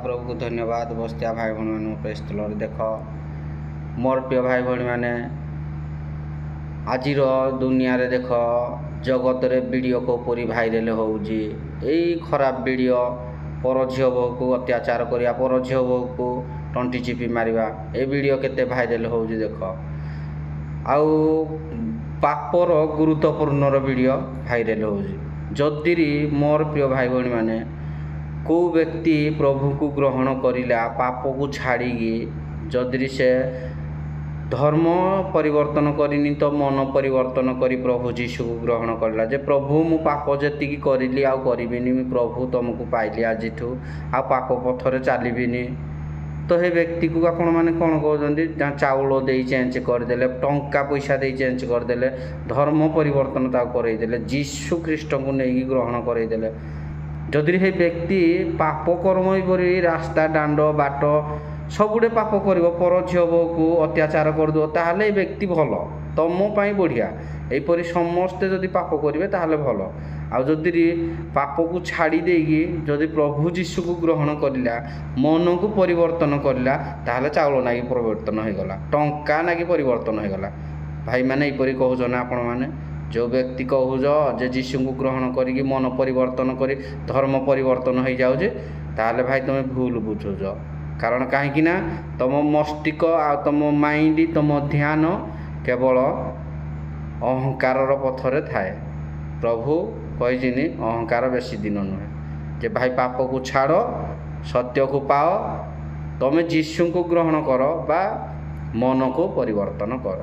प्रभु को धन्यवाद। बस्तिया भाई भाई मान प्रेस तलर देख मोर प्रिय भाई भाई मैंने आज दुनिया रे देख जगत रे वीडियो को पूरी भाइराल हो खराब वीडियो पर झील बो को अत्याचार करिया पर झील बो को टंटी चिपी मारिबा ए वीडियो केते भाइराल हो देख आउ पापर गुरुत्वपूर्ण वीडियो भाइराल हो जदि मोर प्रिय भाई भाई मैंने को व्यक्ति प्रभु को ग्रहण करिला पाप को छाड़ी जदि से धर्म परिवर्तन करनी तो मन परिवर्तन करी प्रभु जीशु को ग्रहण करला जे प्रभु मु पाप जेतिकी करिली आ करिबिनी प्रभु तुमको पाइली आज आ पाप पथरे चलिबिनी तो हे व्यक्ति को आपण मैंने कौन कहते चाउल दे चेंज करदे टंका पैसा दे चेंज करदे धर्म परिवर्तन करईदे जीशु ख्रीस्ट को नहीं ग्रहण करईदे जदि हे व्यक्ति पाप कर्म रास्ता दांड बाट सबुड़े पाप कर पर झील को अत्याचार करदे ताहले व्यक्ति भल तुम बढ़िया यहपरी समस्ते जदि पाप करेंगे ताहले भल आ जदि पाप को छाड़ी देगी जदि प्रभु जीशु को ग्रहण करला मन को परिवर्तन करला ताहले चाउल नागी परिवर्तन हो गला टंका नागी परिवर्तन हो गला भाई मैंने यहपरी कहून आपण मैंने जो व्यक्ति कहूज जे जीशु को ग्रहण करी मन परिवर्तन करी धर्म परिवर्तन हो जाऊे ताहले भाई तुम भूल बुझुज कारण कहीं तुम मस्तिष्क आ तुम माइंड तुम ध्यान केवल अहंकार पथरे थाए प्रभु कही अहंकार बेसी दिन नुहे जे भाई पाप को छाड़ सत्य को पाओ तुम जीशु को ग्रहण कर बा मन को परिवर्तन कर।